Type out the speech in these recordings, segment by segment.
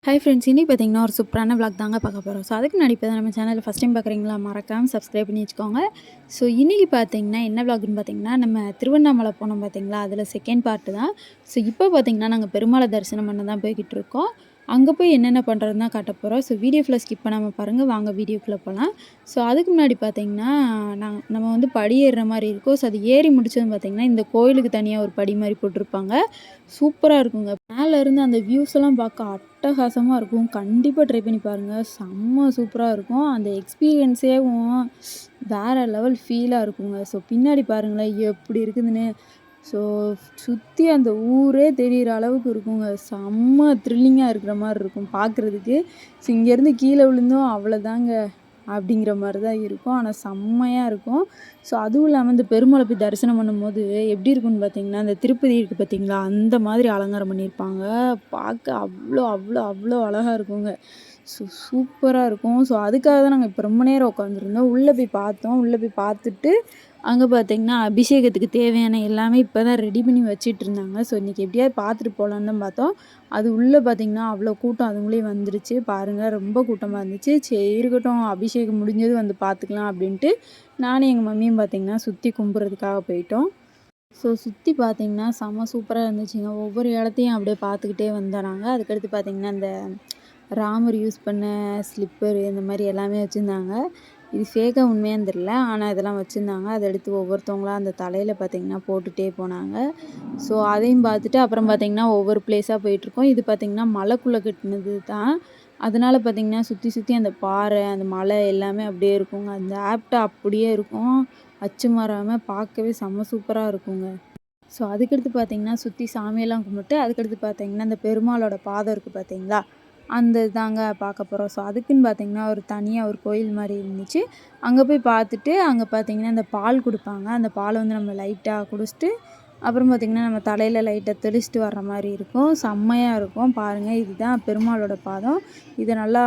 Hi friends, இன்னைக்கு பார்த்தீங்கன்னா ஒரு சூப்பரான விளாக் தாங்க பார்க்க போகிறோம். ஸோ அதுக்கு முன்னாடி இப்போ தான் நம்ம சேனலில் ஃபஸ்ட் டைம் பார்க்குறீங்களா, மறக்காமல் சப்ஸ்கிரைப் பண்ணி வச்சுக்கோங்க. ஸோ இன்றைக்கி பார்த்தீங்கன்னா என்ன விளாக்னு பார்த்தீங்கன்னா, நம்ம திருவண்ணாமலை போனோம் பார்த்தீங்களா, அதில் செகண்ட் பார்ட்டு தான். ஸோ இப்போ பார்த்தீங்கன்னா நாங்கள் பெருமாளை தரிசனம் பண்ண தான் போய்கிட்டு இருக்கோம். அங்கே போய் என்னென்ன பண்ணுறதுன்னு தான் காட்ட போகிறோம். ஸோ வீடியோ ஃபுல்லாக ஸ்கிப் பண்ணாமல் பாருங்கள், வாங்க வீடியோக்குள்ளே போகலாம். ஸோ அதுக்கு முன்னாடி பார்த்தீங்கன்னா நம்ம வந்து படி ஏறுற மாதிரி இருக்கும். ஸோ அது ஏறி முடிச்சதுன்னு பார்த்தீங்கன்னா இந்த கோயிலுக்கு தனியாக ஒரு படி மாதிரி போட்டிருப்பாங்க. சூப்பராக இருக்குங்க. மேலேருந்து அந்த வியூஸ் எல்லாம் பார்க்க அட்டகாசமாக இருக்கும். கண்டிப்பாக ட்ரை பண்ணி பாருங்கள், செம்ம சூப்பராக இருக்கும். அந்த எக்ஸ்பீரியன்ஸேவும் வேறு லெவல் ஃபீலாக இருக்குங்க. ஸோ பின்னாடி பாருங்களேன் எப்படி இருக்குதுன்னு. ஸோ சுற்றி அந்த ஊரே தெரிகிற அளவுக்கு இருக்குங்க. செம்ம த்ரில்லிங்காக இருக்கிற மாதிரி இருக்கும் பார்க்குறதுக்கு. ஸோ இங்கேருந்து கீழே விழுந்தோம் அவ்வளோதாங்க அப்படிங்கிற மாதிரி தான் இருக்கும். ஆனால் செம்மையாக இருக்கும். ஸோ அதுவும் இல்லாமல் இந்த பெருமாளை போய் தரிசனம் பண்ணும்போது எப்படி இருக்குன்னு பார்த்தீங்கன்னா, இந்த திருப்பதி இருக்குது பார்த்தீங்களா, அந்த மாதிரி அலங்காரம் பண்ணியிருப்பாங்க. பார்க்க அவ்வளோ அவ்வளோ அவ்வளோ அழகாக இருக்குங்க. ஸோ சூப்பராக இருக்கும். ஸோ அதுக்காக தான் நாங்கள் இப்போ ரொம்ப நேரம் உட்காந்துருந்தோம். உள்ளே போய் பார்த்தோம். உள்ளே போய் பார்த்துட்டு அங்கே பார்த்தீங்கன்னா அபிஷேகத்துக்கு தேவையான எல்லாமே இப்போ தான் ரெடி பண்ணி வச்சிட்ருந்தாங்க. ஸோ இன்றைக்கி எப்படியாவது பார்த்துட்டு போகலான்னு தான் பார்த்தோம். அது உள்ளே பார்த்தீங்கன்னா அவ்வளோ கூட்டம் அதுங்களே வந்துருச்சு. பாருங்கள், ரொம்ப கூட்டமாக இருந்துச்சு. சரி இருக்கட்டும், அபிஷேகம் முடிஞ்சது வந்து பார்த்துக்கலாம் அப்படின்ட்டு நானும் எங்கள் மம்மியும் பார்த்தீங்கன்னா சுற்றி கும்பிட்றதுக்காக போயிட்டோம். ஸோ சுற்றி பார்த்தீங்கன்னா செம்ம சூப்பராக இருந்துச்சுங்க. ஒவ்வொரு இடத்தையும் அப்படியே பார்த்துக்கிட்டே வந்தோம் நாங்கள். அதுக்கடுத்து பார்த்தீங்கன்னா இந்த ராமர் யூஸ் பண்ண ஸ்லிப்பர் இந்த மாதிரி எல்லாமே வச்சுருந்தாங்க. இது ஃபேக்காக உண்மையான்னு தெரில, ஆனால் இதெல்லாம் வச்சுருந்தாங்க. அதை எடுத்து ஒவ்வொருத்தவங்களாம் அந்த தலையில் பார்த்திங்கன்னா போட்டுகிட்டே போனாங்க. ஸோ அதையும் பார்த்துட்டு அப்புறம் பார்த்திங்கன்னா ஒவ்வொரு பிளேஸாக போயிட்டுருக்கோம். இது பார்த்திங்கன்னா மலைக்குள்ளே கட்டினது தான். அதனால் பார்த்திங்கன்னா சுற்றி சுற்றி அந்த பாறை, அந்த மலை எல்லாமே அப்படியே இருக்குங்க. அந்த ஆப்டா அப்படியே இருக்கும், அச்சு மாறாமல். பார்க்கவே செம்ம சூப்பராக இருக்குங்க. ஸோ அதுக்கடுத்து பார்த்திங்கன்னா சுற்றி சாமியெல்லாம் கும்பிட்டு அதுக்கடுத்து பார்த்திங்கன்னா இந்த பெருமாளோட பாதம் இருக்குது பார்த்திங்களா, அந்த தாங்க பார்க்க போகிறோம். ஸோ அதுக்குன்னு பார்த்திங்கன்னா ஒரு தனியாக ஒரு கோயில் மாதிரி இருந்துச்சு. அங்கே போய் பார்த்துட்டு அங்கே பார்த்திங்கன்னா இந்த பால் கொடுப்பாங்க. அந்த பாலை வந்து நம்ம லைட்டாக குடிச்சிட்டு அப்புறம் பார்த்திங்கன்னா நம்ம தலையில் லைட்டாக தெளிச்சிட்டு வர்ற மாதிரி இருக்கும். செம்மையாக இருக்கும். பாருங்கள், இதுதான் பெருமாளோட பாதம். இதை நல்லா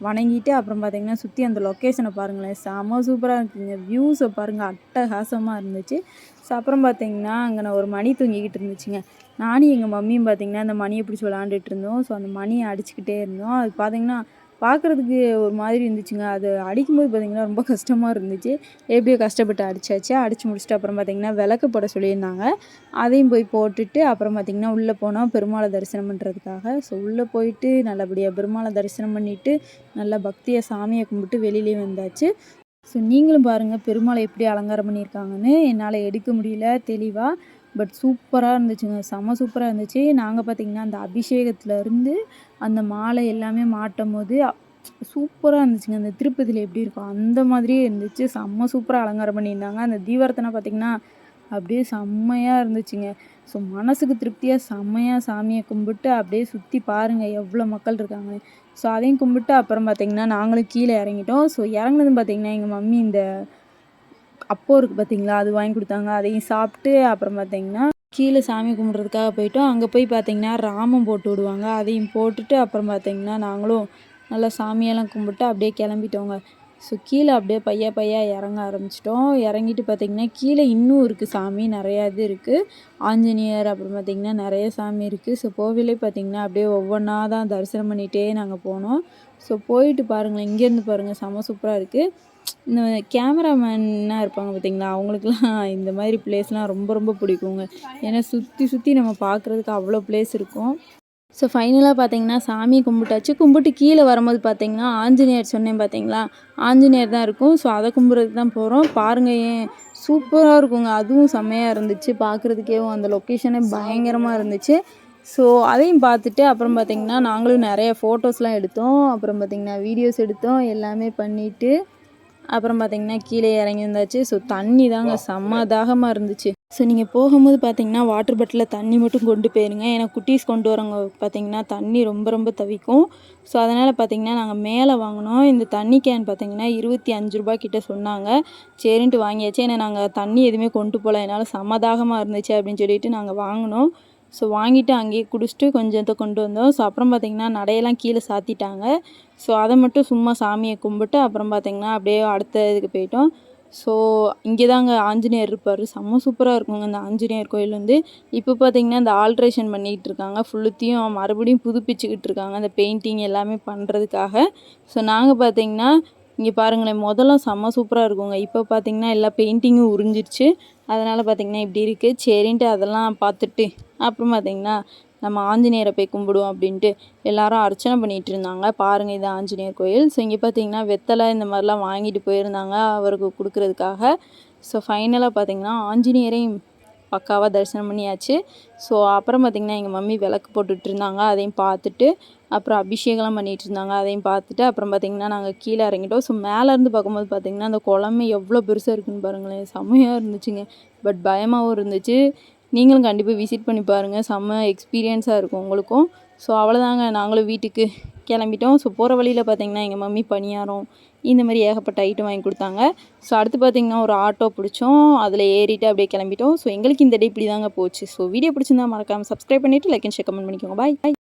வணங்கிட்டு அப்புறம் பார்த்திங்கன்னா சுற்றி அந்த லொக்கேஷனை பாருங்களேன், செம்ம சூப்பராக இருக்குங்க. வியூஸை பாருங்கள், அட்டகாசமாக இருந்துச்சு. ஸோ அப்புறம் பார்த்திங்கன்னா அங்கே நான் ஒரு மணி தூங்கிக்கிட்டு இருந்துச்சுங்க. நானும் எங்கள் மம்மியும் பார்த்திங்கன்னா அந்த மணியை பிடிச்சி விளாண்டுட்டு இருந்தோம். ஸோ அந்த மணியை அடிச்சுக்கிட்டே இருந்தோம். அது பார்த்திங்கன்னா பார்க்குறதுக்கு ஒரு மாதிரி இருந்துச்சுங்க. அது அடிக்கும்போது பார்த்திங்கன்னா ரொம்ப கஷ்டமாக இருந்துச்சு. எப்படியோ கஷ்டப்பட்டு அடித்தாச்சு. அடித்து முடிச்சுட்டு அப்புறம் பார்த்திங்கன்னா விளக்கு போட சொல்லியிருந்தாங்க. அதையும் போய் போட்டுட்டு அப்புறம் பார்த்திங்கன்னா உள்ளே போனோம் பெருமாளை தரிசனம் பண்ணுறதுக்காக. ஸோ உள்ளே போயிட்டு நல்லபடியாக பெருமாளை தரிசனம் பண்ணிவிட்டு நல்லா பக்தியாக சாமியை கும்பிட்டு வெளியிலே வந்தாச்சு. ஸோ நீங்களும் பாருங்கள் பெருமாளை எப்படி அலங்காரம் பண்ணியிருக்காங்கன்னு. என்னால் எடுக்க முடியல தெளிவாக, பட் சூப்பராக இருந்துச்சுங்க. செம்ம சூப்பராக இருந்துச்சு. நாங்கள் பார்த்திங்கன்னா அந்த அபிஷேகத்துலேருந்து அந்த மாலை எல்லாமே மாட்டும் போது சூப்பராக இருந்துச்சுங்க. அந்த திருப்பதியில் எப்படி இருக்கும் அந்த மாதிரியே இருந்துச்சு. செம்ம சூப்பராக அலங்காரம் பண்ணியிருந்தாங்க. அந்த தீபாரத்தனை பார்த்திங்கன்னா அப்படியே செம்மையாக இருந்துச்சுங்க. ஸோ மனசுக்கு திருப்தியாக செம்மையாக சாமியை கும்பிட்டு அப்படியே சுற்றி பாருங்கள் எவ்வளோ மக்கள் இருக்காங்க. ஸோ அதையும் கும்பிட்டு அப்புறம் பார்த்திங்கன்னா நாங்களும் கீழே இறங்கிட்டோம். ஸோ இறங்குனதும் பார்த்திங்கன்னா எங்கள் மம்மி இந்த அப்போ இருக்குது பார்த்திங்களா, அது வாங்கி கொடுத்தாங்க. அதையும் சாப்பிட்டு அப்புறம் பார்த்திங்கன்னா கீழே சாமி கும்பிட்றதுக்காக போயிட்டோம். அங்கே போய் பார்த்திங்கன்னா ராமம் போட்டு விடுவாங்க. அதையும் போட்டுட்டு அப்புறம் பார்த்திங்கன்னா நாங்களும் நல்லா சாமியெல்லாம் கும்பிட்டு அப்படியே கிளம்பிட்டோங்க. ஸோ கீழே அப்படியே பையா இறங்க ஆரம்பிச்சிட்டோம். இறங்கிட்டு பார்த்திங்கன்னா கீழே இன்னும் இருக்குது சாமி, நிறையா இது இருக்குது. ஆஞ்சநேயர் அப்புறம் பார்த்திங்கன்னா நிறைய சாமி இருக்குது. ஸோ கோவிலே பார்த்திங்கன்னா அப்படியே ஒவ்வொன்றா தான் தரிசனம் பண்ணிகிட்டே நாங்கள் போனோம். ஸோ போயிட்டு பாருங்களேன், இங்கேருந்து பாருங்கள் செம்ம சூப்பராக இருக்குது. இந்த கேமராமேனாக இருப்பாங்க பார்த்திங்களா, அவங்களுக்குலாம் இந்த மாதிரி பிளேஸ்லாம் ரொம்ப ரொம்ப பிடிக்குங்க. ஏன்னா சுற்றி சுற்றி நம்ம பார்க்குறதுக்கு அவ்வளோ பிளேஸ் இருக்கும். ஸோ ஃபைனலாக பார்த்திங்கன்னா சாமி கும்பிட்டாச்சு. கும்பிட்டு கீழே வரும்போது பார்த்திங்கன்னா ஆஞ்சநேயர் சொன்னேன் பார்த்திங்களா, ஆஞ்சநேயர் தான் இருக்கும். ஸோ அதை கும்பிட்றதுக்கு தான் போகிறோம். பாருங்கள், ஏன் சூப்பராக இருக்குங்க. அதுவும் செம்மையாக இருந்துச்சு பார்க்குறதுக்கேவும். அந்த லொக்கேஷனே பயங்கரமாக இருந்துச்சு. ஸோ அதையும் பார்த்துட்டு அப்புறம் பார்த்திங்கன்னா நாங்களும் நிறைய ஃபோட்டோஸ்லாம் எடுத்தோம். அப்புறம் பார்த்திங்கன்னா வீடியோஸ் எடுத்தோம். எல்லாமே பண்ணிவிட்டு அப்புறம் பார்த்திங்கன்னா கீழே இறங்கி வந்தாச்சு. ஸோ தண்ணி தாங்க செம்ம தாகமாக இருந்துச்சு. ஸோ நீங்கள் போகும்போது பார்த்திங்கன்னா வாட்டர் பாட்டிலில் தண்ணி மட்டும் கொண்டு போயிருங்க. ஏன்னா குட்டீஸ் கொண்டு வரவங்க பார்த்திங்கன்னா தண்ணி ரொம்ப ரொம்ப தவிக்கும். ஸோ அதனால் பார்த்திங்கன்னா நாங்கள் மேலே வாங்கினோம். இந்த தண்ணி கேன் பார்த்திங்கன்னா 25 ரூபா கிட்ட சொன்னாங்க. சரின்ட்டு வாங்கியாச்சு. ஏன்னா நாங்கள் தண்ணி எதுவுமே கொண்டு போகல, என்னால் செம்ம தாகமாக இருந்துச்சு அப்படின்னு சொல்லிட்டு நாங்கள் வாங்கினோம். ஸோ வாங்கிட்டு அங்கேயே குடிச்சிட்டு கொஞ்சத்தை கொண்டு வந்தோம். ஸோ அப்புறம் பார்த்திங்கன்னா நடையெல்லாம் கீழே சாத்திட்டாங்க. ஸோ அதை மட்டும் சும்மா சாமியை கும்பிட்டு அப்புறம் பார்த்திங்கன்னா அப்படியே அடுத்த இதுக்கு போயிட்டோம். ஸோ இங்கே தாங்க ஆஞ்சநேயர் இருப்பார். செம்ம சூப்பராக இருக்குங்க இந்த ஆஞ்சநேயர் கோயில் வந்து. இப்போ பார்த்தீங்கன்னா இந்த ஆல்ட்ரேஷன் பண்ணிகிட்டு இருக்காங்க. ஃபுல்லுத்தையும் மறுபடியும் புதுப்பிச்சுக்கிட்டு இருக்காங்க இந்த பெயிண்டிங் எல்லாமே பண்ணுறதுக்காக. ஸோ நாங்கள் பார்த்தீங்கன்னா இங்கே பாருங்களேன், முதல்ல செம்ம சூப்பராக இருக்குங்க. இப்போ பார்த்தீங்கன்னா எல்லா பெயிண்டிங்கும் உறிஞ்சிருச்சு. அதனால் பார்த்தீங்கன்னா இப்படி இருக்குது. சரின்ட்டு அதெல்லாம் பார்த்துட்டு அப்புறம் பார்த்தீங்கன்னா நம்ம ஆஞ்சநேயரை போய் கும்பிடுவோம் அப்படின்ட்டு எல்லாரும் அர்ச்சனை பண்ணிகிட்டு இருந்தாங்க. பாருங்கள், இது ஆஞ்சநேயர் கோயில். ஸோ இங்கே பார்த்தீங்கன்னா வெத்தலை இந்த மாதிரிலாம் வாங்கிட்டு போயிருந்தாங்க அவருக்கு கொடுக்குறதுக்காக. ஸோ ஃபைனலாக பார்த்தீங்கன்னா ஆஞ்சநேயரையும் பக்காவாக தரிசனம் பண்ணியாச்சு. ஸோ அப்புறம் பார்த்திங்கன்னா எங்கள் மம்மி விளக்கு போட்டுட்டு இருந்தாங்க. அதையும் பார்த்துட்டு அப்புறம் அபிஷேகம்லாம் பண்ணிகிட்டு இருந்தாங்க. அதையும் பார்த்துட்டு அப்புறம் பார்த்திங்கன்னா நாங்கள் கீழே இறங்கிட்டோம். ஸோ மேலேருந்து பார்க்கும்போது பார்த்திங்கன்னா அந்த குளமே எவ்வளோ பெருசாக இருக்குதுன்னு பாருங்களேன். செம்மையாக இருந்துச்சுங்க. பட் பயமாகவும் இருந்துச்சு. நீங்களும் கண்டிப்பாக விசிட் பண்ணி பாருங்கள். செம்ம எக்ஸ்பீரியன்ஸாக இருக்கும் உங்களுக்கும். ஸோ அவ்வளோதாங்க, நாங்களும் வீட்டுக்கு கிளம்பிட்டோம். ஸோ போகிற வழியில் பார்த்திங்கன்னா எங்கள் மம்மி பணியாரம் இந்த மாதிரி ஏகப்பட்ட ஐட்டம் வாங்கி கொடுத்தாங்க. ஸோ அடுத்து பார்த்திங்கன்னா ஒரு ஆட்டோ பிடிச்சோம். அதில் ஏறிட்டு அப்படியே கிளம்பிட்டோம். ஸோ எங்களுக்கு இந்த டே இப்படி தாங்க போச்சு. ஸோ வீடியோ பிடிச்சிருந்தா மறக்காமல் சப்ஸ்கிரைப் பண்ணிவிட்டு லைக் அண்ட் ஷேர் கமெண்ட் பண்ணிக்கோங்க. பாய்.